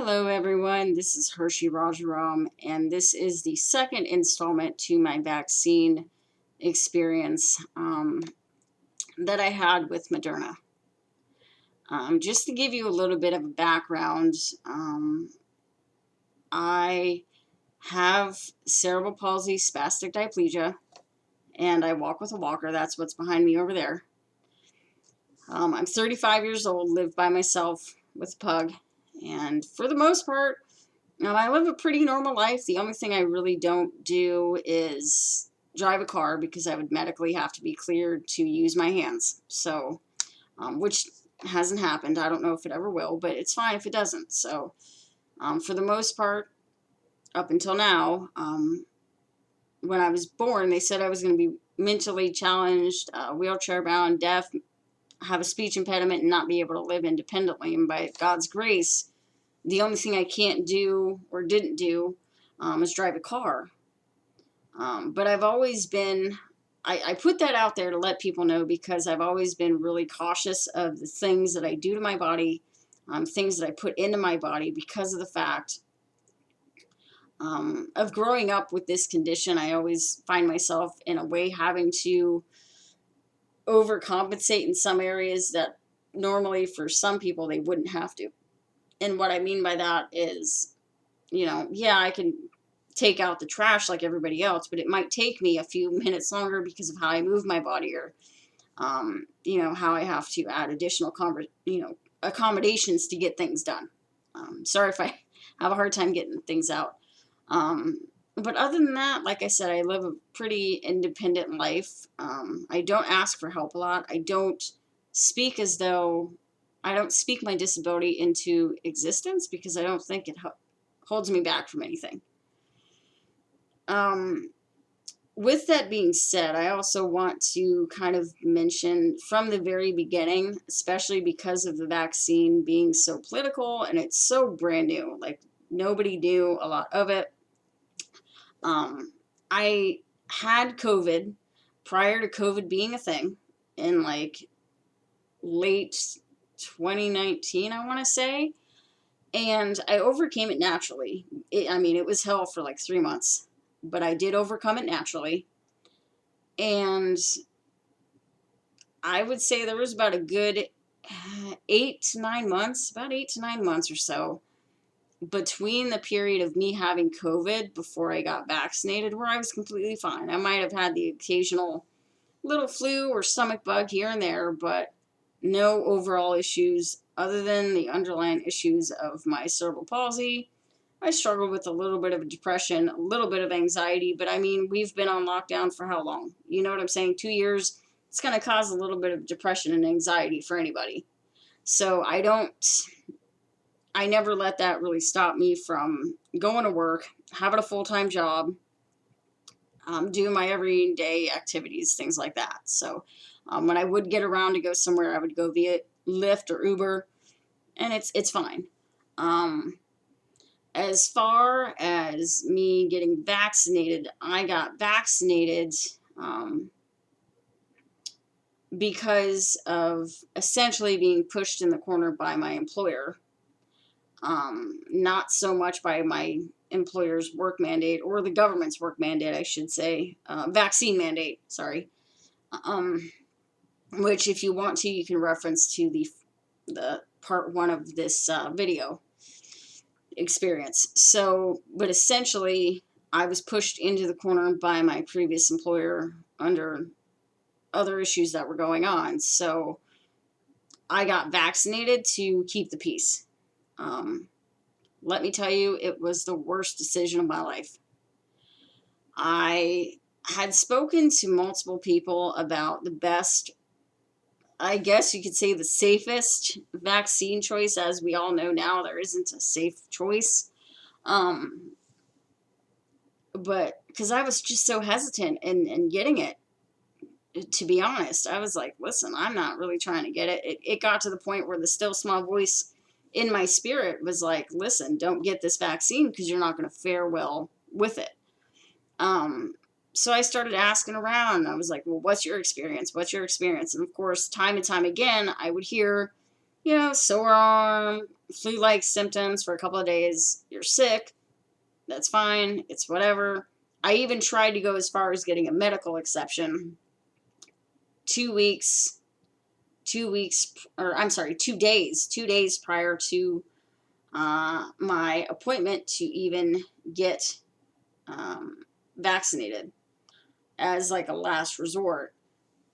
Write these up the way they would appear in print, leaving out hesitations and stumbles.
Hello everyone, this is Hershey Rajaram, and this is the second installment to my vaccine experience that I had with Moderna. Just to give you a little bit of a background, I have cerebral palsy, spastic diplegia, and I walk with a walker. That's what's behind me over there. I'm 35 years old, live by myself with a pug, and for the most part, I live a pretty normal life. The only thing I really don't do is drive a car because I would medically have to be cleared to use my hands. So, which hasn't happened. I don't know if it ever will, but it's fine if it doesn't. So, for the most part, up until now, when I was born, they said I was going to be mentally challenged, wheelchair bound, deaf, have a speech impediment, and not be able to live independently. And by God's grace, the only thing I can't do or didn't do is drive a car. But I've always been, I put that out there to let people know because I've always been really cautious of the things that I do to my body, things that I put into my body because of the fact of growing up with this condition. I always find myself in a way having to overcompensate in some areas that normally for some people they wouldn't have to. And what I mean by that is, yeah, I can take out the trash like everybody else, but it might take me a few minutes longer because of how I move my body or, how I have to add additional, accommodations to get things done. Sorry if I have a hard time getting things out. But other than that, like I said, I live a pretty independent life. I don't ask for help a lot. I don't speak my disability into existence because I don't think it holds me back from anything. With that being said, I also want to kind of mention from the very beginning, especially because of the vaccine being so political and it's so brand new, like nobody knew a lot of it. I had COVID prior to COVID being a thing in like late 2019, I want to say. And I overcame it naturally. It was hell for like 3 months, but I did overcome it naturally. And I would say there was about a good 8 to 9 months, about 8 to 9 months or so, between the period of me having COVID before I got vaccinated, where I was completely fine. I might have had the occasional little flu or stomach bug here and there, but no overall issues other than the underlying issues of my cerebral palsy. I struggled with a little bit of depression, a little bit of anxiety, but we've been on lockdown for how long? You know what I'm saying? 2 years. It's going to cause a little bit of depression and anxiety for anybody. So I never let that really stop me from going to work, having a full-time job, doing my everyday activities, things like that. So when I would get around to go somewhere, I would go via Lyft or Uber, and it's fine. As far as me getting vaccinated, I got vaccinated because of essentially being pushed in the corner by my employer. Not so much by my employer's work mandate or the government's work mandate, I should say, vaccine mandate, sorry. Which if you want to, you can reference to the part 1 of this video experience. So, but essentially, I was pushed into the corner by my previous employer under other issues that were going on. So, I got vaccinated to keep the peace. Let me tell you, it was the worst decision of my life. I had spoken to multiple people about the best, I guess you could say the safest vaccine choice. As we all know now, there isn't a safe choice. But because I was just so hesitant in getting it, to be honest, I was like, listen, I'm not really trying to get it. It got to the point where the still small voice in my spirit was like, listen, don't get this vaccine because you're not going to fare well with it. So I started asking around. I was like, well, what's your experience? What's your experience? And of course, time and time again, I would hear, sore arm, flu-like symptoms for a couple of days. You're sick. That's fine. It's whatever. I even tried to go as far as getting a medical exception 2 weeks, 2 weeks, or I'm sorry, 2 days prior to my appointment to even get vaccinated as like a last resort.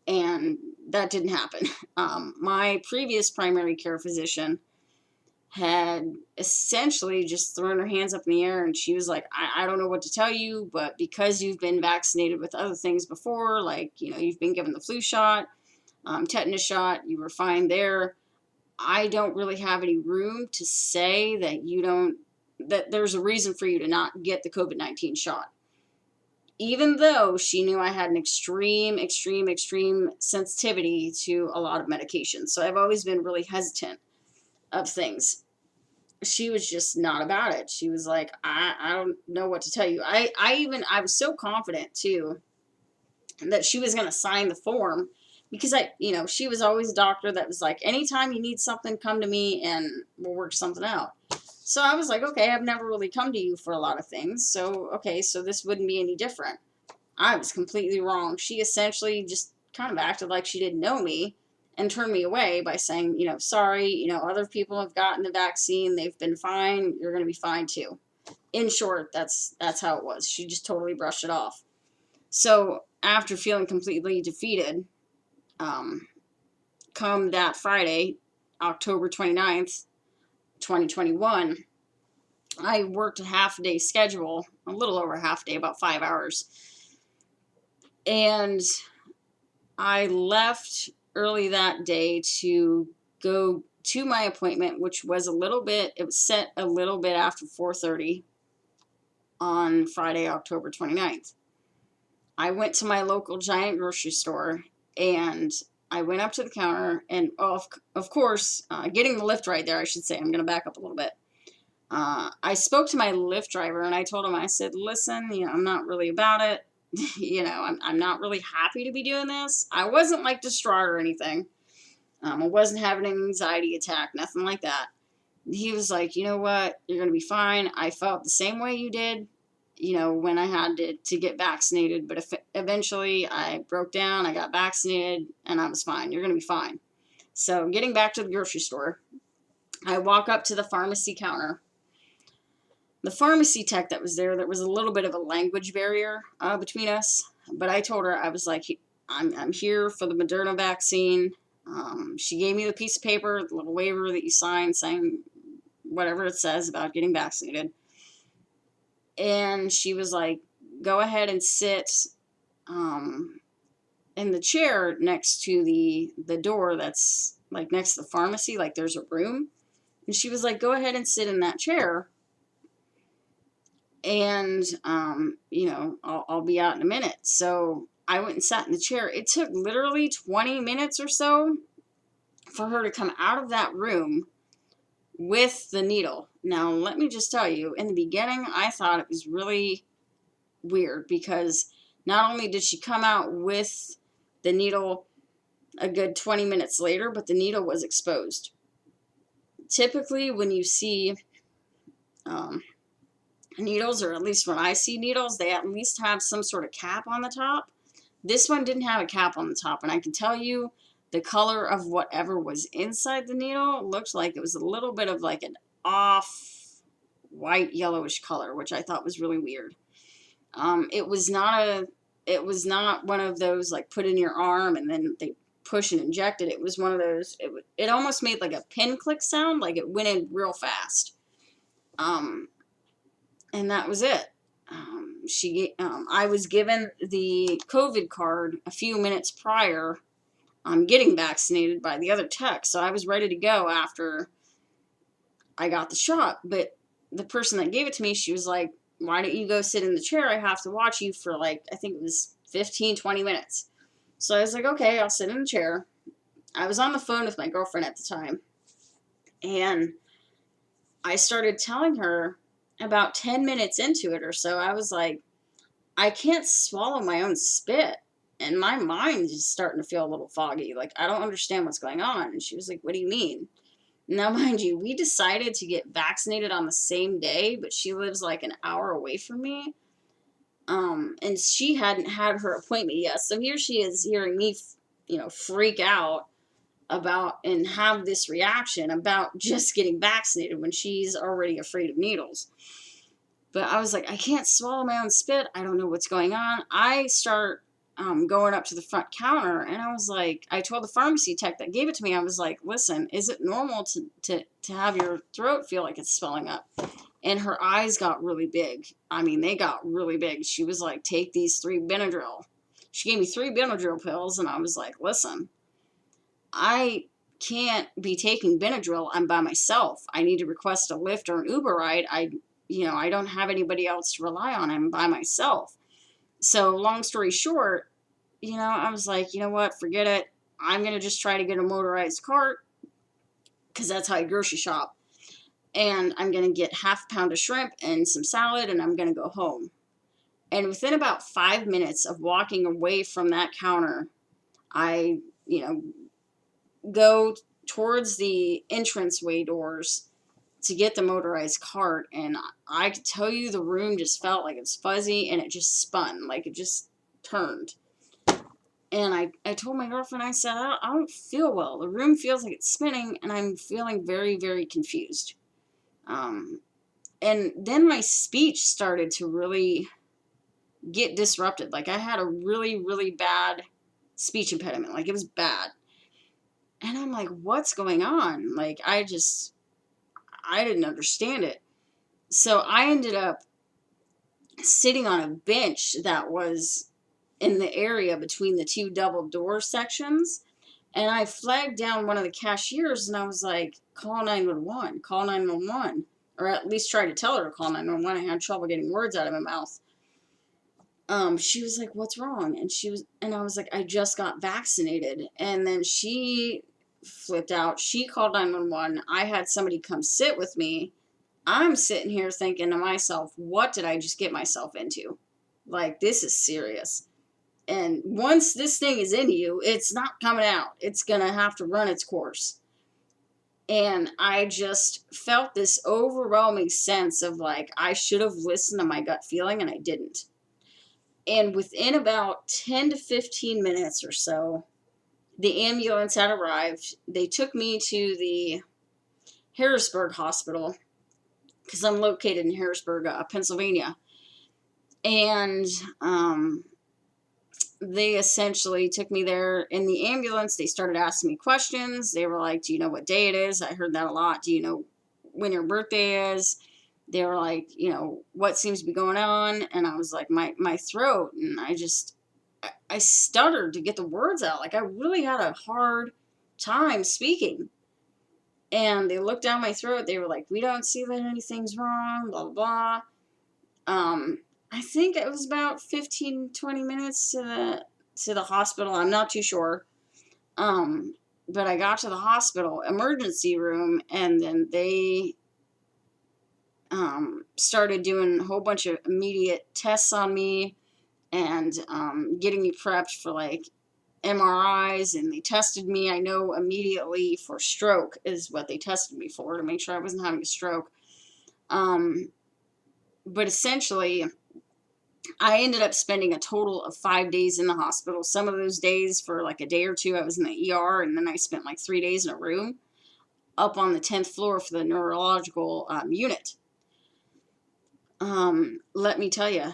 And that didn't happen. My previous primary care physician had essentially just thrown her hands up in the air, and she was like, I don't know what to tell you, but because you've been vaccinated with other things before, like, you've been given the flu shot, tetanus shot, you were fine there. I don't really have any room to say that there's a reason for you to not get the COVID-19 shot. Even though she knew I had an extreme sensitivity to a lot of medications. So I've always been really hesitant of things. She was just not about it. She was like, I don't know what to tell you. I was so confident too that she was going to sign the form, because she was always a doctor that was like, anytime you need something, come to me and we'll work something out. So I was like, okay, I've never really come to you for a lot of things. So, okay, so this wouldn't be any different. I was completely wrong. She essentially just kind of acted like she didn't know me and turned me away by saying, sorry, other people have gotten the vaccine. They've been fine. You're going to be fine too. In short, that's how it was. She just totally brushed it off. So after feeling completely defeated, come that Friday, October 29th, 2021, I worked a half-day schedule, a little over a half day, about 5 hours. And I left early that day to go to my appointment, which was it was set a little bit after 4:30 on Friday, October 29th. I went to my local giant grocery store, and I went up to the counter, and of course, getting the Lyft ride there, I should say, I'm going to back up a little bit. I spoke to my Lyft driver, and I told him, I said, listen, I'm not really about it. I'm not really happy to be doing this. I wasn't like distraught or anything. I wasn't having an anxiety attack, nothing like that. He was like, you know what, you're going to be fine. I felt the same way you did, when I had to get vaccinated. But eventually I broke down, I got vaccinated, and I was fine. You're going to be fine. So getting back to the grocery store, I walk up to the pharmacy counter. The pharmacy tech that was there was a little bit of a language barrier between us. But I told her, I was like, I'm here for the Moderna vaccine. She gave me the piece of paper, the little waiver that you sign saying whatever it says about getting vaccinated. And she was like, go ahead and sit in the chair next to the door that's like next to the pharmacy, like there's a room. And she was like, go ahead and sit in that chair. And, I'll be out in a minute. So I went and sat in the chair. It took literally 20 minutes or so for her to come out of that room with the needle. Now, let me just tell you, in the beginning, I thought it was really weird, because not only did she come out with the needle a good 20 minutes later, but the needle was exposed. Typically, when you see needles, or at least when I see needles, they at least have some sort of cap on the top. This one didn't have a cap on the top, and I can tell you the color of whatever was inside the needle looked like it was a little bit of like an off white yellowish color, which I thought was really weird. It was not one of those like put in your arm and then they push and inject it. It was one of those, it almost made like a pin click sound, like it went in real fast. And that was it. I was given the COVID card a few minutes prior getting vaccinated by the other tech, so I was ready to go after I got the shot. But the person that gave it to me, she was like, why don't you go sit in the chair? I have to watch you for like, I think it was 15-20 minutes. So I was like, okay, I'll sit in the chair. I was on the phone with my girlfriend at the time, and I started telling her about 10 minutes into it or so, I was like, I can't swallow my own spit, and my mind is starting to feel a little foggy. Like, I don't understand what's going on. And she was like, what do you mean? Now, mind you, we decided to get vaccinated on the same day, but she lives like an hour away from me. And she hadn't had her appointment yet. So here she is hearing me, freak out about and have this reaction about just getting vaccinated when she's already afraid of needles. But I was like, I can't swallow my own spit. I don't know what's going on. I start going up to the front counter, and I was like, I told the pharmacy tech that gave it to me, I was like, listen, is it normal to have your throat feel like it's swelling up? And her eyes got really big. I mean, they got really big. She was like, take these 3 Benadryl. She gave me 3 Benadryl pills, and I was like, listen, I can't be taking Benadryl. I'm by myself. I need to request a Lyft or an Uber ride. I don't have anybody else to rely on. I'm by myself. So long story short, I was like, you know what? Forget it. I'm going to just try to get a motorized cart because that's how I grocery shop. And I'm going to get half a pound of shrimp and some salad, and I'm going to go home. And within about 5 minutes of walking away from that counter, I, go towards the entranceway doors to get the motorized cart, and I could tell you the room just felt like it's fuzzy, and it just spun, like it just turned. And I told my girlfriend, I said, I don't feel well. The room feels like it's spinning, and I'm feeling very, very confused. And then my speech started to really get disrupted. Like I had a really, really bad speech impediment. Like it was bad. And I'm like, what's going on? Like I didn't understand it. So I ended up sitting on a bench that was in the area between the 2 double door sections. And I flagged down one of the cashiers, and I was like, call 911, call 911. Or at least try to tell her to call 911. I had trouble getting words out of my mouth. She was like, what's wrong? And I was like, I just got vaccinated. And then she flipped out. She called 911. I had somebody come sit with me. I'm sitting here thinking to myself, what did I just get myself into? Like, this is serious. And once this thing is in you, it's not coming out. It's going to have to run its course. And I just felt this overwhelming sense of like, I should have listened to my gut feeling, and I didn't. And within about 10 to 15 minutes or so, the ambulance had arrived. They took me to the Harrisburg Hospital because I'm located in Harrisburg, Pennsylvania. And they essentially took me there in the ambulance. They started asking me questions. They were like, do you know what day it is? I heard that a lot. Do you know when your birthday is? They were like, what seems to be going on? And I was like, my throat. And I stuttered to get the words out. Like I really had a hard time speaking. And they looked down my throat. They were like, we don't see that anything's wrong, blah, blah, blah. I think it was about 15, 20 minutes to the hospital. I'm not too sure. But I got to the hospital emergency room, and then they started doing a whole bunch of immediate tests on me and getting me prepped for like MRIs, and they tested me. I know immediately for stroke is what they tested me for, to make sure I wasn't having a stroke. But essentially, I ended up spending a total of 5 days in the hospital. Some of those days, for like a day or two, I was in the ER, and then I spent like 3 days in a room up on the 10th floor for the neurological unit. Let me tell you,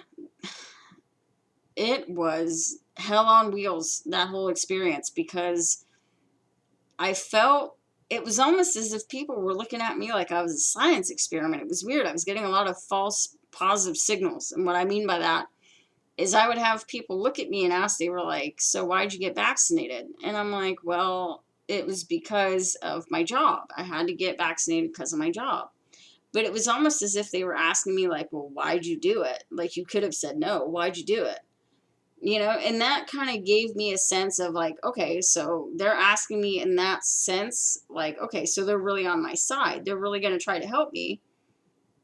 it was hell on wheels, that whole experience, because I felt it was almost as if people were looking at me like I was a science experiment. It was weird. I was getting a lot of false positive signals. And what I mean by that is I would have people look at me and ask, they were like, so why'd you get vaccinated? And I'm like, well, it was because of my job. I had to get vaccinated because of my job. But it was almost as if they were asking me like, well, why'd you do it? Like you could have said no. Why'd you do it? And that kind of gave me a sense of like, okay, so they're asking me in that sense, like, okay, so they're really on my side. They're really going to try to help me.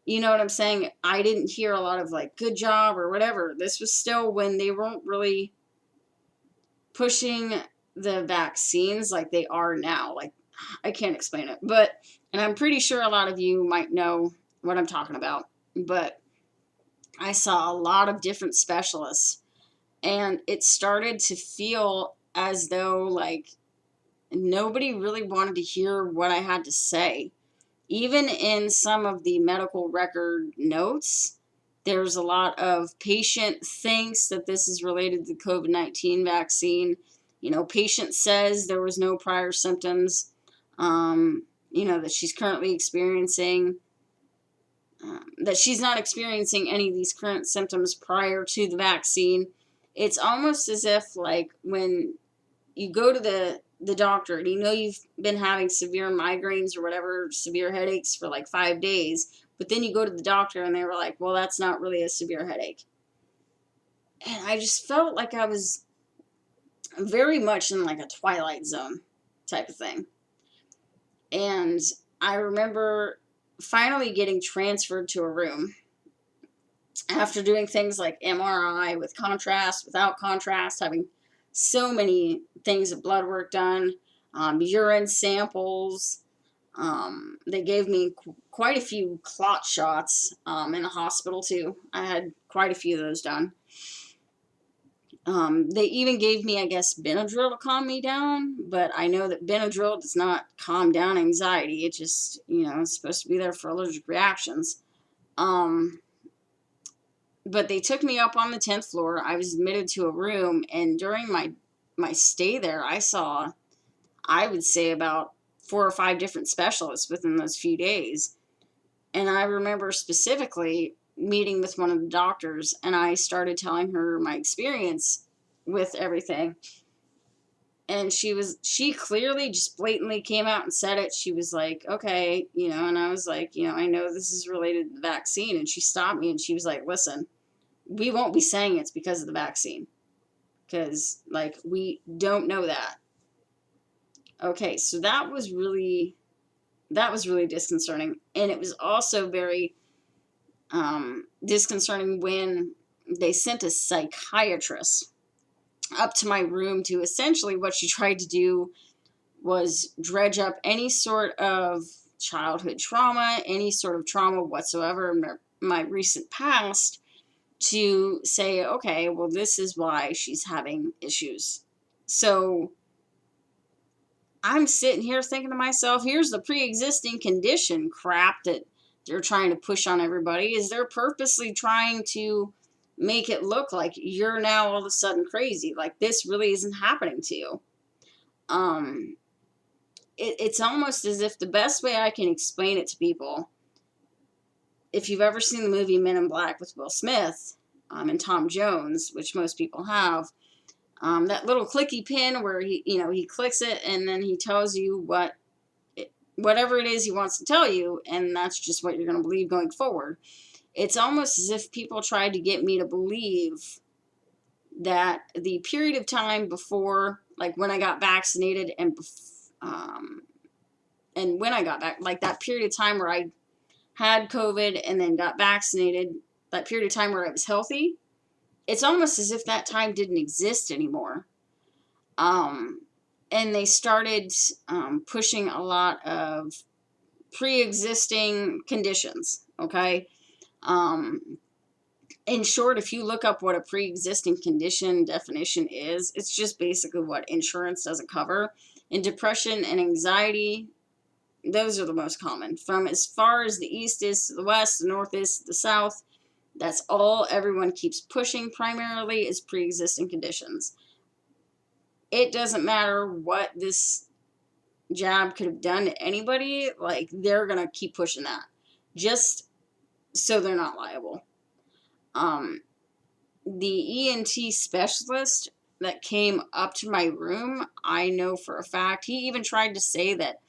You know what I'm saying? I didn't hear a lot of like, good job or whatever. This was still when they weren't really pushing the vaccines like they are now. Like I can't explain it, but, and I'm pretty sure a lot of you might know what I'm talking about, but I saw a lot of different specialists, and it started to feel as though, like, nobody really wanted to hear what I had to say. Even in some of the medical record notes, there's a lot of patient thinks that this is related to the COVID-19 vaccine. You know, patient says there was no prior symptoms, that she's currently experiencing, that she's not experiencing any of these current symptoms prior to the vaccine. It's almost as if, like, when you go to the doctor and you know you've been having severe migraines or whatever, severe headaches for like 5 days, but then you go to the doctor and they were like, well, that's not really a severe headache. And I just felt like I was very much in like a Twilight Zone type of thing. And I remember finally getting transferred to a room after doing things like MRI with contrast, without contrast, having so many things of blood work done, urine samples. They gave me quite a few clot shots in the hospital too. I had quite a few of those done. They even gave me, I guess, Benadryl to calm me down, but I know that Benadryl does not calm down anxiety. It just, it's supposed to be there for allergic reactions. But they took me up on the 10th floor. I was admitted to a room, and during my stay there, I saw, I would say, about 4 or 5 different specialists within those few days. And I remember specifically meeting with one of the doctors, and I started telling her my experience with everything. And she clearly just blatantly came out and said it. She was like, okay, and I was like, I know this is related to the vaccine. And she stopped me and she was like, listen, we won't be saying it's because of the vaccine, because, like, we don't know that. Okay, so that was really disconcerting. And it was also very disconcerting when they sent a psychiatrist up to my room to, essentially, what she tried to do was dredge up any sort of childhood trauma, any sort of trauma whatsoever in my recent past, to say, okay, well, this is why she's having issues. So I'm sitting here thinking to myself, here's the pre-existing condition crap that they're trying to push on everybody. Is they're purposely trying to make it look like you're now all of a sudden crazy, like this really isn't happening to you. It's almost as if, the best way I can explain it to people, if you've ever seen the movie Men in Black with Will Smith and Tom Jones, which most people have, that little clicky pin where he clicks it and then he tells you whatever it is he wants to tell you, and that's just what you're going to believe going forward. It's almost as if people tried to get me to believe that the period of time before, like when I got vaccinated and when I got back, like that period of time where I had COVID and then got vaccinated, that period of time where I was healthy, it's almost as if that time didn't exist anymore. And they started pushing a lot of pre-existing conditions, okay? In short, if you look up what a pre-existing condition definition is, it's just basically what insurance doesn't cover. And depression and anxiety, those are the most common. From as far as the east is to the west, the north is to the south, that's all everyone keeps pushing primarily is pre-existing conditions. It doesn't matter what this jab could have done to anybody, like, they're going to keep pushing that just so they're not liable. The ENT specialist that came up to my room, I know for a fact, he even tried to say that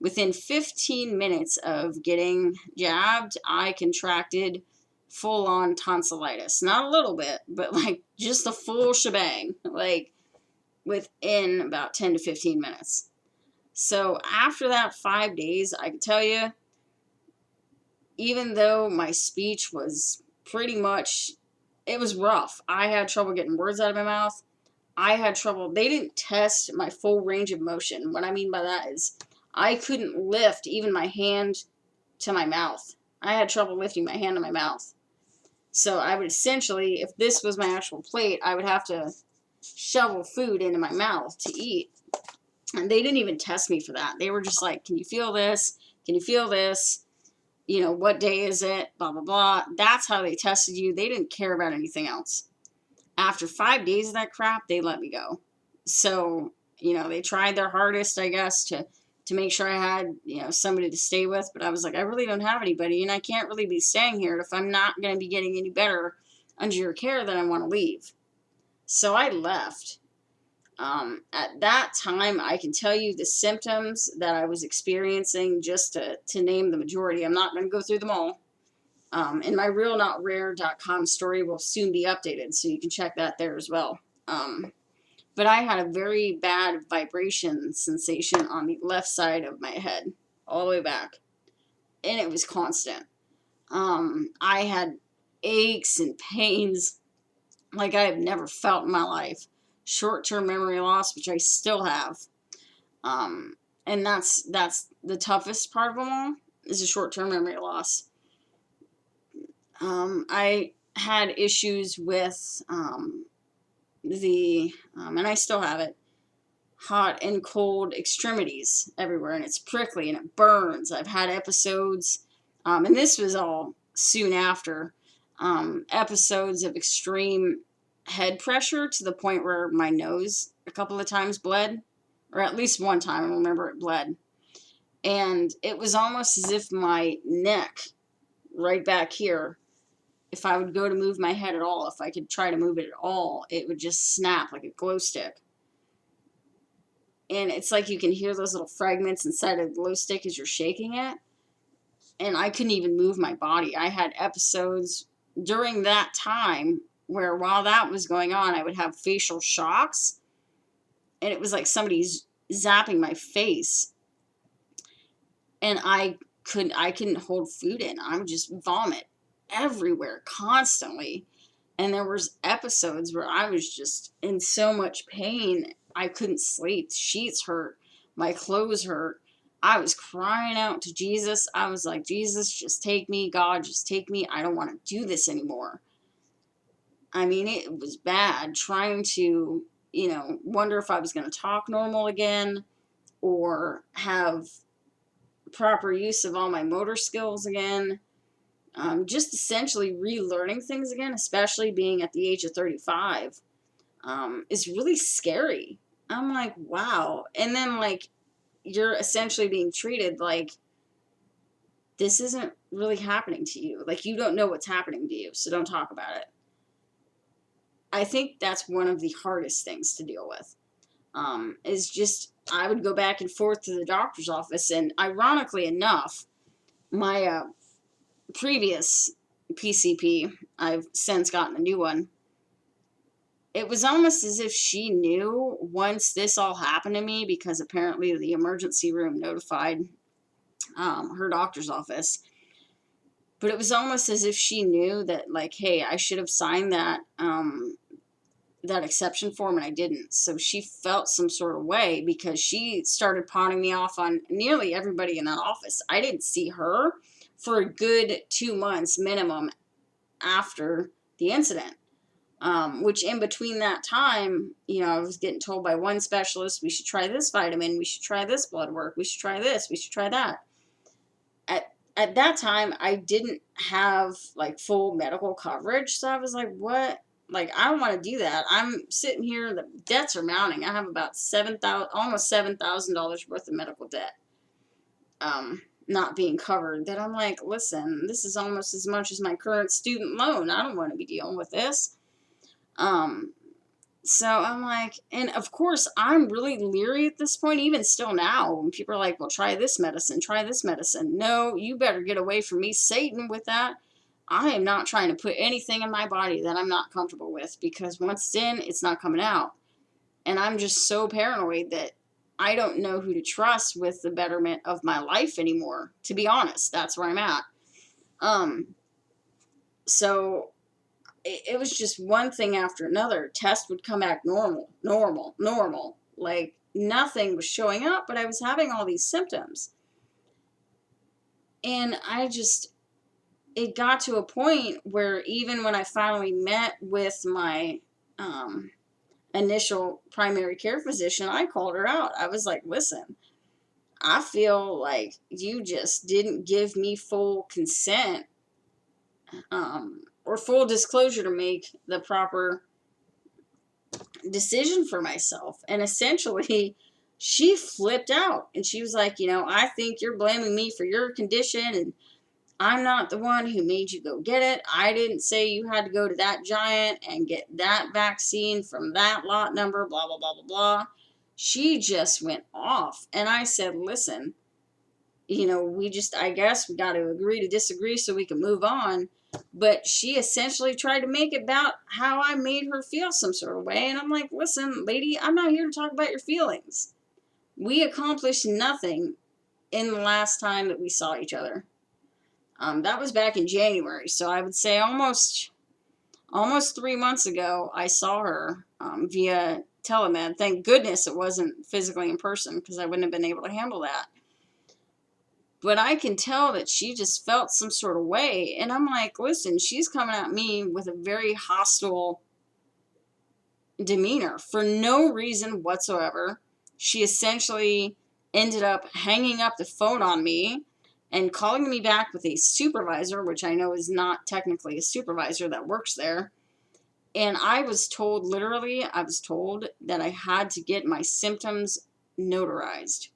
within 15 minutes of getting jabbed, I contracted full-on tonsillitis. Not a little bit, but like just the full shebang, like within about 10 to 15 minutes. So after that 5 days, I can tell you, even though my speech was pretty much, it was rough. I had trouble getting words out of my mouth. I had trouble. They didn't test my full range of motion. What I mean by that is I couldn't lift even my hand to my mouth. I had trouble lifting my hand to my mouth. So I would essentially, if this was my actual plate, I would have to shovel food into my mouth to eat. And they didn't even test me for that. They were just like, can you feel this? Can you feel this? You know, what day is it? Blah, blah, blah. That's how they tested you. They didn't care about anything else. After 5 days of that crap, they let me go. So, you know, they tried their hardest, I guess, to make sure I had, you know, somebody to stay with. But I was like, I really don't have anybody, and I can't really be staying here. If I'm not going to be getting any better under your care, then I want to leave. So I left. At that time, I can tell you the symptoms that I was experiencing, just to name the majority. I'm not going to go through them all. And my realnotrare.com story will soon be updated, so you can check that there as well. But I had a very bad vibration sensation on the left side of my head, all the way back. And it was constant. I had aches and pains like I have never felt in my life. Short-term memory loss, which I still have. And that's the toughest part of them all, is the short-term memory loss. I had issues with and I still have it, hot and cold extremities everywhere, and it's prickly and it burns. I've had episodes, and this was all soon after, episodes of extreme head pressure to the point where my nose a couple of times bled, or at least one time I remember it bled. And it was almost as if my neck, right back here, if I would go to move my head at all, if I could try to move it at all, it would just snap like a glow stick. And it's like you can hear those little fragments inside of the glow stick as you're shaking it. And I couldn't even move my body. I had episodes during that time where, while that was going on, I would have facial shocks. And it was like somebody's zapping my face. And I couldn't hold food in. I would just vomit everywhere constantly. And there was episodes where I was just in so much pain, I couldn't sleep. Sheets hurt. My clothes hurt. I was crying out to Jesus. I was like, Jesus, just take me. God, just take me. I don't want to do this anymore. I mean, it was bad, trying to, you know, wonder if I was going to talk normal again or have proper use of all my motor skills again. Just essentially relearning things again, especially being at the age of 35, is really scary. I'm like, wow. And then, like, you're essentially being treated like this isn't really happening to you. Like, you don't know what's happening to you, so don't talk about it. I think that's one of the hardest things to deal with. Is just, I would go back and forth to the doctor's office, and ironically enough, my previous PCP, I've since gotten a new one, it was almost as if she knew once this all happened to me, because apparently the emergency room notified her doctor's office. But it was almost as if she knew that, like, hey, I should have signed that that exception form, and I didn't. So she felt some sort of way, because she started pawning me off on nearly everybody in that office. I didn't see her for a good 2 months minimum after the incident. Which in between that time, you know, I was getting told by one specialist, we should try this vitamin, we should try this blood work, we should try this, we should try that. At that time, I didn't have, like, full medical coverage, so I was like, what? Like, I don't want to do that. I'm sitting here, the debts are mounting. I have about almost $7,000 worth of medical debt, not being covered. That I'm like, listen, this is almost as much as my current student loan. I don't want to be dealing with this. So I'm like, and of course, I'm really leery at this point, even still now, when people are like, well, try this medicine, try this medicine. No, you better get away from me, Satan, with that. I am not trying to put anything in my body that I'm not comfortable with, because once it's in, it's not coming out. And I'm just so paranoid that I don't know who to trust with the betterment of my life anymore. To be honest, that's where I'm at. So it was just one thing after another. Test would come back normal. Like, nothing was showing up, but I was having all these symptoms. And it got to a point where even when I finally met with my initial primary care physician, I called her out. I was like, listen, I feel like you just didn't give me full consent or full disclosure to make the proper decision for myself. And essentially, she flipped out and she was like, I think you're blaming me for your condition, and I'm not the one who made you go get it. I didn't say you had to go to that giant and get that vaccine from that lot number, blah, blah, blah, blah, blah. She just went off. And I said, listen, I guess we got to agree to disagree so we can move on. But she essentially tried to make it about how I made her feel some sort of way. And I'm like, listen, lady, I'm not here to talk about your feelings. We accomplished nothing in the last time that we saw each other. That was back in January. So I would say almost 3 months ago, I saw her via telemed. Thank goodness it wasn't physically in person, because I wouldn't have been able to handle that. But I can tell that she just felt some sort of way. And I'm like, listen, she's coming at me with a very hostile demeanor for no reason whatsoever. She essentially ended up hanging up the phone on me and calling me back with a supervisor, which I know is not technically a supervisor that works there. And I was told that I had to get my symptoms notarized.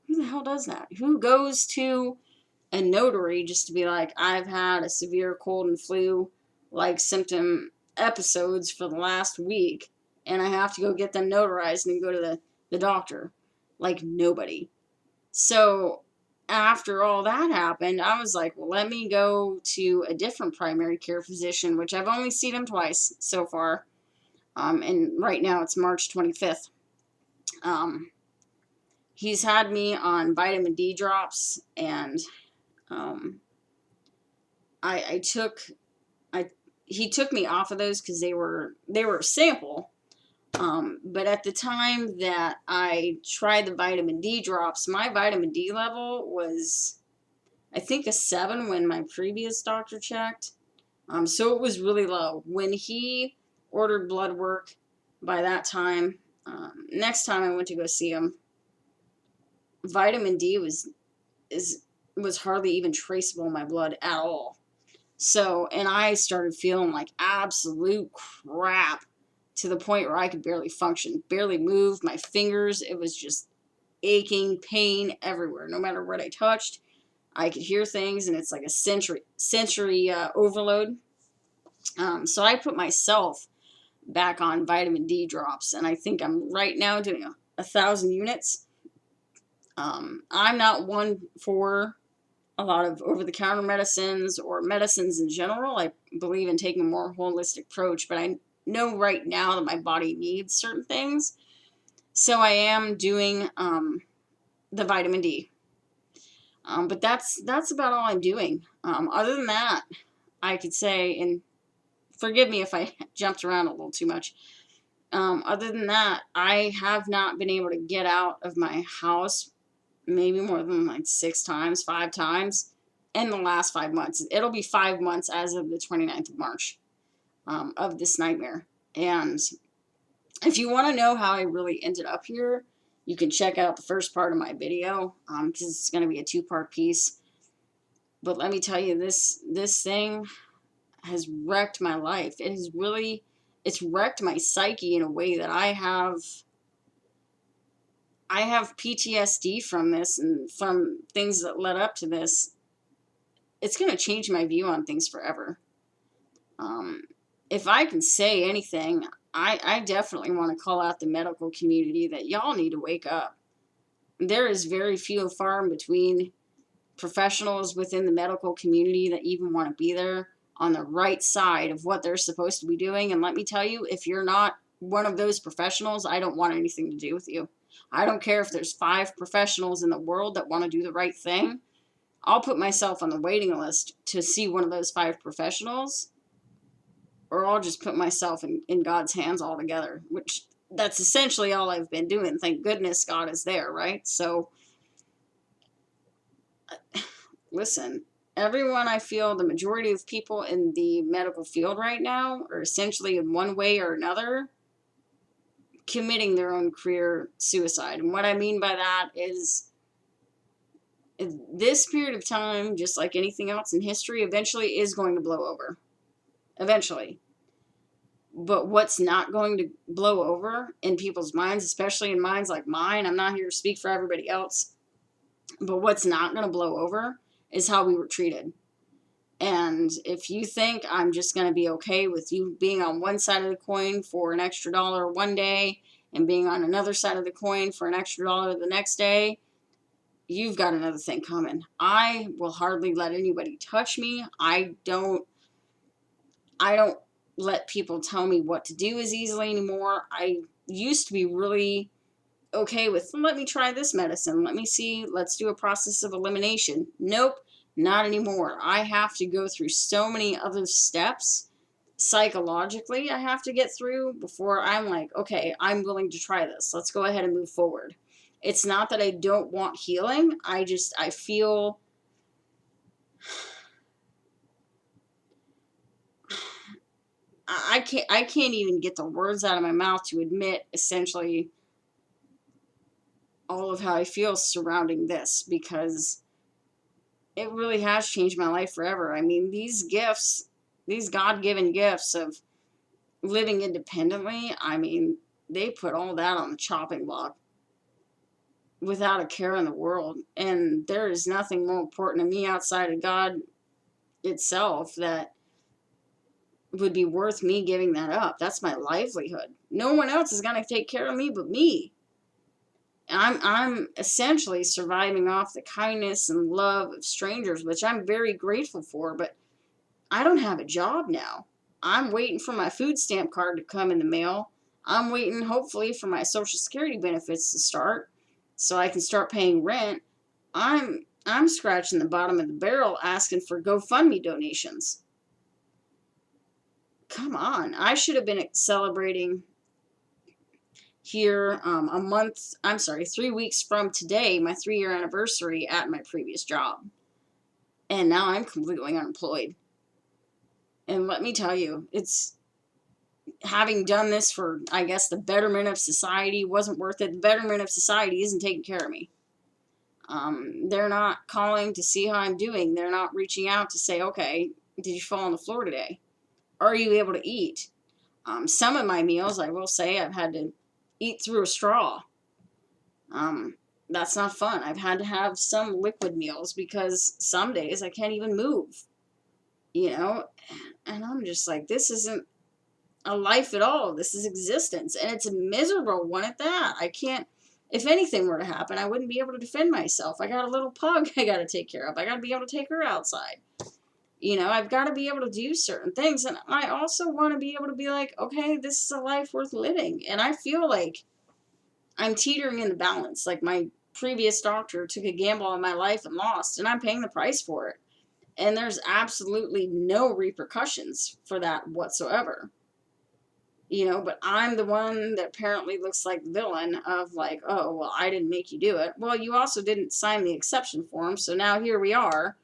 Who the hell does that? Who goes to a notary just to be like, I've had a severe cold and flu like symptom episodes for the last week, and I have to go get them notarized and go to the doctor? Like, nobody. So after all that happened, I was like, well, let me go to a different primary care physician, which I've only seen him twice so far. And right now it's March 25th. He's had me on vitamin D drops, and he took me off of those because they were a sample. But at the time that I tried the vitamin D drops, my vitamin D level was, I think, a 7 when my previous doctor checked. So it was really low. When he ordered blood work, by that time, next time I went to go see him, vitamin D was hardly even traceable in my blood at all. So, and I started feeling like absolute crap to the point where I could barely function, barely move my fingers. It was just aching, pain everywhere. No matter what I touched, I could hear things, and it's like a sensory overload. So I put myself back on vitamin D drops, and I think I'm right now doing 1,000 units. I'm not one for a lot of over-the-counter medicines or medicines in general. I believe in taking a more holistic approach, but I know right now that my body needs certain things. So I am doing the vitamin D. But that's about all I'm doing. Other than that, I could say, and forgive me if I jumped around a little too much. Other than that, I have not been able to get out of my house maybe more than like 5 times in the last 5 months. It'll be 5 months as of the 29th of March of this nightmare. And if you want to know how I really ended up here, you can check out the first part of my video, because it's going to be a 2-part piece. But let me tell you, this thing has wrecked my life. It's wrecked my psyche in a way that I have PTSD from this and from things that led up to this. It's going to change my view on things forever. If I can say anything, I definitely want to call out the medical community that y'all need to wake up. There is very few and far in between professionals within the medical community that even want to be there on the right side of what they're supposed to be doing. And let me tell you, if you're not one of those professionals, I don't want anything to do with you. I don't care if there's 5 professionals in the world that want to do the right thing. I'll put myself on the waiting list to see one of those 5 professionals, or I'll just put myself in God's hands altogether, which that's essentially all I've been doing. Thank goodness God is there, right? So, listen, everyone, I feel the majority of people in the medical field right now are essentially in one way or another committing their own career suicide. And what I mean by that is this period of time, just like anything else in history, eventually is going to blow over. Eventually. But what's not going to blow over in people's minds, especially in minds like mine, I'm not here to speak for everybody else, but what's not going to blow over is how we were treated. And if you think I'm just going to be okay with you being on one side of the coin for an extra dollar one day and being on another side of the coin for an extra dollar the next day, you've got another thing coming. I will hardly let anybody touch me. I don't let people tell me what to do as easily anymore. I used to be really okay with, let me try this medicine. Let me see, let's do a process of elimination. Nope, not anymore. I have to go through so many other steps psychologically I have to get through before I'm like, okay, I'm willing to try this. Let's go ahead and move forward. It's not that I don't want healing. I feel I can't even get the words out of my mouth to admit essentially all of how I feel surrounding this, because it really has changed my life forever. I mean, these gifts, these God-given gifts of living independently, I mean, they put all that on the chopping block without a care in the world. And there is nothing more important to me outside of God itself that would be worth me giving that up. That's my livelihood. No one else is going to take care of me but me. I'm essentially surviving off the kindness and love of strangers, which I'm very grateful for, but I don't have a job now. I'm waiting for my food stamp card to come in the mail. I'm waiting, hopefully, for my Social Security benefits to start so I can start paying rent. I'm scratching the bottom of the barrel asking for GoFundMe donations. Come on. I should have been celebrating here 3 weeks from today, my 3-year anniversary at my previous job. And now I'm completely unemployed. And let me tell you, it's having done this for, I guess, the betterment of society wasn't worth it. The betterment of society isn't taking care of me. They're not calling to see how I'm doing. They're not reaching out to say, okay, did you fall on the floor today? Are you able to eat? Some of my meals, I will say, I've had to eat through a straw. That's not fun. I've had to have some liquid meals because some days I can't even move, you know? And I'm just like, this isn't a life at all. This is existence. And it's a miserable one at that. I can't, if anything were to happen, I wouldn't be able to defend myself. I got a little pug I got to take care of. I got to be able to take her outside. You know, I've got to be able to do certain things. And I also want to be able to be like, okay, this is a life worth living. And I feel like I'm teetering in the balance. Like my previous doctor took a gamble on my life and lost, and I'm paying the price for it. And there's absolutely no repercussions for that whatsoever. You know, but I'm the one that apparently looks like the villain of like, oh, well, I didn't make you do it. Well, you also didn't sign the exception form, so now here we are.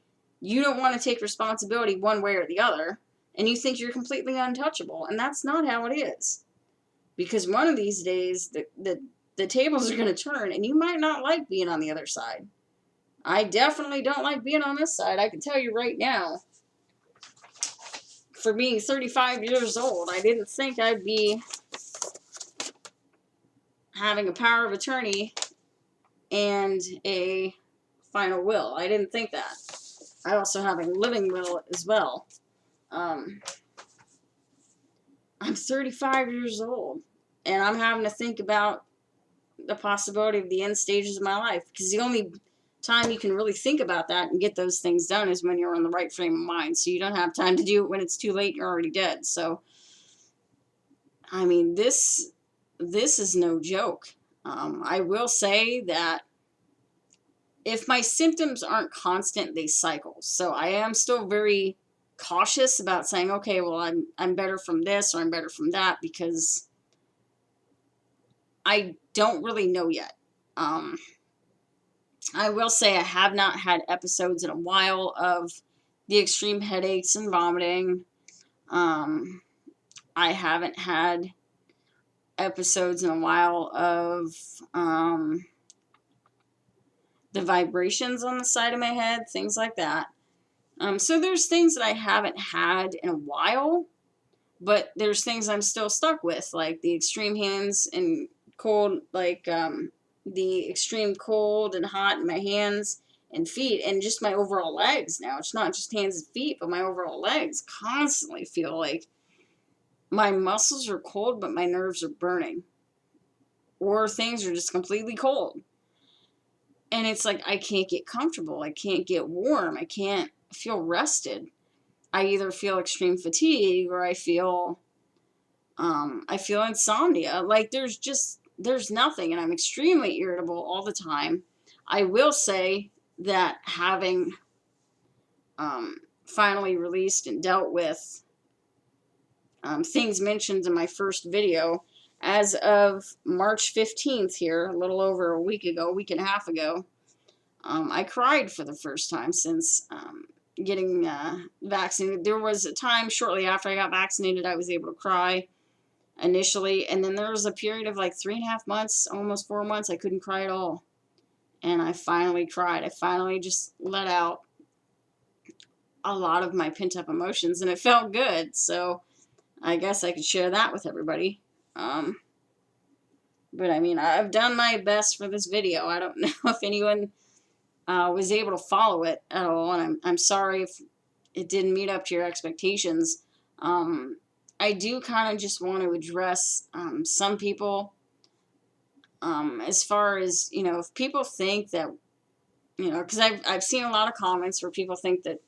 You don't want to take responsibility one way or the other, and you think you're completely untouchable, and that's not how it is. Because one of these days, the tables are going to turn, and you might not like being on the other side. I definitely don't like being on this side. I can tell you right now. For being 35 years old, I didn't think I'd be having a power of attorney and a final will. I didn't think that. I also have a living will as well. I'm 35 years old, and I'm having to think about the possibility of the end stages of my life, because the only time you can really think about that and get those things done is when you're in the right frame of mind, so you don't have time to do it when it's too late, you're already dead. So I mean, this is no joke. I will say that if my symptoms aren't constant, they cycle. So I am still very cautious about saying, okay, well, I'm better from this or I'm better from that, because I don't really know yet. I will say I have not had episodes in a while of the extreme headaches and vomiting. I haven't had episodes in a while of the vibrations on the side of my head, things like that. So there's things that I haven't had in a while, but there's things I'm still stuck with, like the extreme hands and cold, like the extreme cold and hot in my hands and feet, and just my overall legs now. It's not just hands and feet, but my overall legs constantly feel like my muscles are cold, but my nerves are burning, or things are just completely cold. And it's like I can't get comfortable, I can't get warm, I can't feel rested. I either feel extreme fatigue or I feel insomnia. Like there's nothing, and I'm extremely irritable all the time. I will say that having finally released and dealt with things mentioned in my first video, as of March 15th here, a little over a week and a half ago, I cried for the first time since getting vaccinated. There was a time shortly after I got vaccinated I was able to cry initially, and then there was a period of like 3.5 months, almost 4 months, I couldn't cry at all. And I finally cried. I finally just let out a lot of my pent-up emotions, and it felt good. So I guess I could share that with everybody. But I mean, I've done my best for this video. I don't know if anyone was able to follow it at all, and I'm sorry if it didn't meet up to your expectations. I do kind of just want to address some people, as far as, if people think that, because I've seen a lot of comments where people think that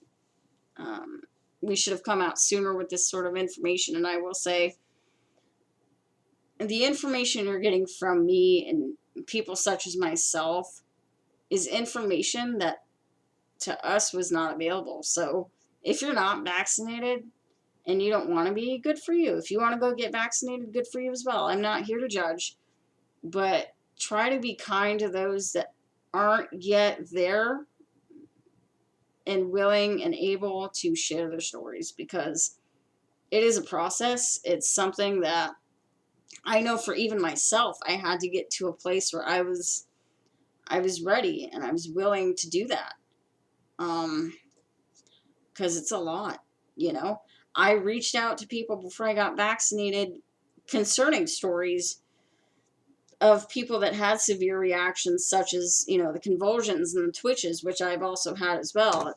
we should have come out sooner with this sort of information, and I will say the information you're getting from me and people such as myself is information that to us was not available. So if you're not vaccinated and you don't want to be, good for you. If you want to go get vaccinated, good for you as well. I'm not here to judge, but try to be kind to those that aren't yet there and willing and able to share their stories, because it is a process. It's something that I know for even myself, I had to get to a place where I was ready and I was willing to do that. Because it's a lot, I reached out to people before I got vaccinated concerning stories of people that had severe reactions, such as, the convulsions and the twitches, which I've also had as well,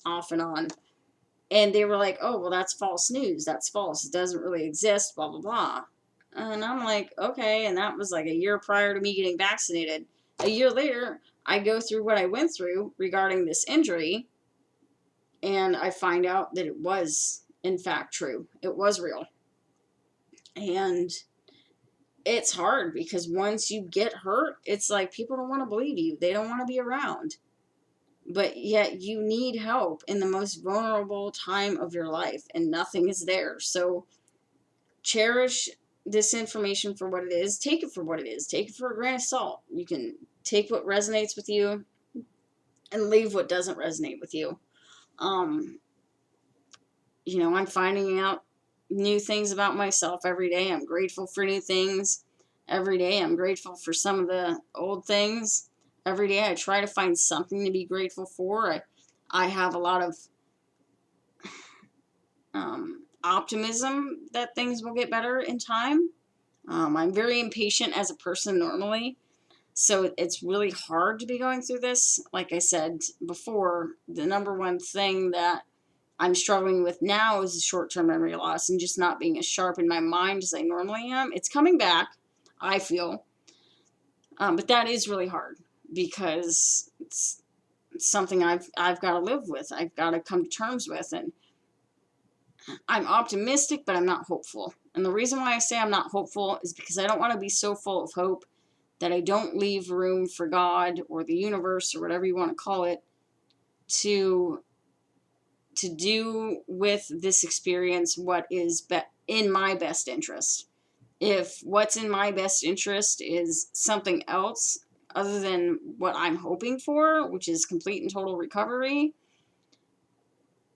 off and on. And they were like, oh, well, that's false news. That's false. It doesn't really exist, blah, blah, blah. And I'm like, okay. And that was like a year prior to me getting vaccinated. A year later, I go through what I went through regarding this injury, and I find out that it was, in fact, true. It was real. And it's hard because once you get hurt, it's like people don't want to believe you. They don't want to be around. But yet you need help in the most vulnerable time of your life, and nothing is there. So cherish this information for what it is. Take it for what it is. Take it for a grain of salt. You can take what resonates with you and leave what doesn't resonate with you. I'm finding out new things about myself every day. I'm grateful for new things every day. I'm grateful for some of the old things every day. I try to find something to be grateful for. I have a lot of optimism that things will get better in time. I'm very impatient as a person normally, so it's really hard to be going through this. Like I said before, the number one thing that I'm struggling with now is short-term memory loss and just not being as sharp in my mind as I normally am. It's coming back, I feel, but that is really hard because it's something I've got to live with. I've got to come to terms with, and I'm optimistic, but I'm not hopeful. And the reason why I say I'm not hopeful is because I don't want to be so full of hope that I don't leave room for God or the universe or whatever you want to call it to do with this experience what is in my best interest. if what's in my best interest is something else other than what I'm hoping for, which is complete and total recovery,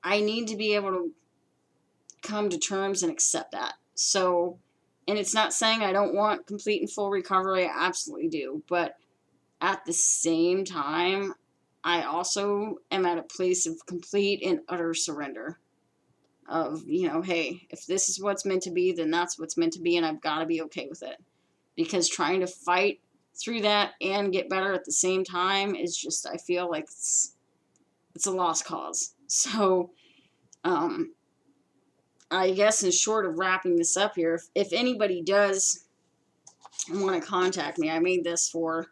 I need to be able to come to terms and accept that. So, and it's not saying I don't want complete and full recovery, I absolutely do, but at the same time, I also am at a place of complete and utter surrender. Of, hey, if this is what's meant to be, then that's what's meant to be, and I've got to be okay with it. Because trying to fight through that and get better at the same time is just, I feel like it's a lost cause. So, I guess in short of wrapping this up here, if anybody does want to contact me, I made this for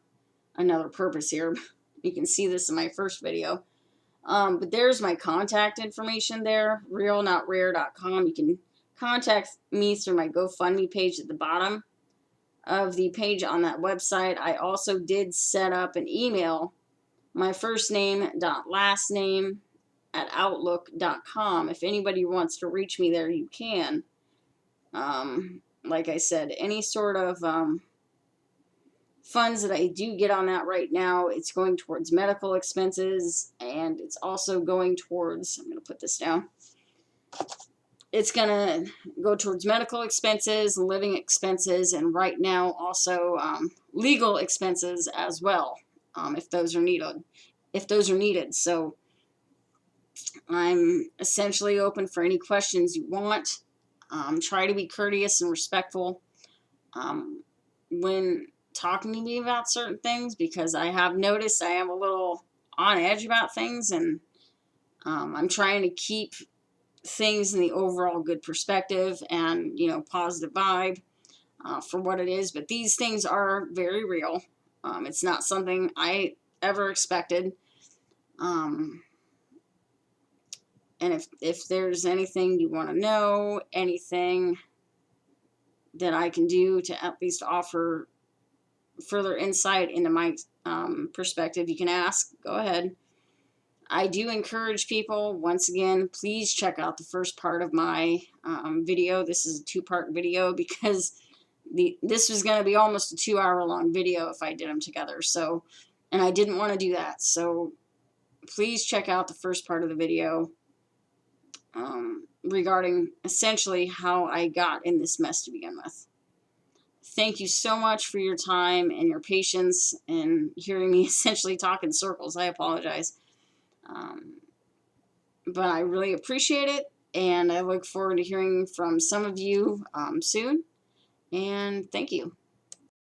another purpose here. You can see this in my first video. But there's my contact information there, realnotrare.com. You can contact me through my GoFundMe page at the bottom of the page on that website. I also did set up an email, my first name dot last name at outlook.com. If anybody wants to reach me there, you can. Like I said, any sort of funds that I do get on that right now, it's going towards medical expenses, and it's also going towards, I'm going to put this down, it's going to go towards medical expenses, living expenses, and right now also legal expenses as well, if those are needed. So I'm essentially open for any questions you want. Try to be courteous and respectful when talking to me about certain things, because I have noticed I am a little on edge about things, and I'm trying to keep things in the overall good perspective and, positive vibe for what it is. But these things are very real. It's not something I ever expected. And if there's anything you want to know, anything that I can do to at least offer further insight into my perspective, you can ask. Go ahead. I do encourage people, once again, please check out the first part of my video. This is a 2-part video because this was going to be almost a 2-hour-long video if I did them together. So, and I didn't want to do that. So please check out the first part of the video regarding essentially how I got in this mess to begin with. Thank you so much for your time and your patience and hearing me essentially talk in circles. I apologize. But I really appreciate it, and I look forward to hearing from some of you soon. And thank you.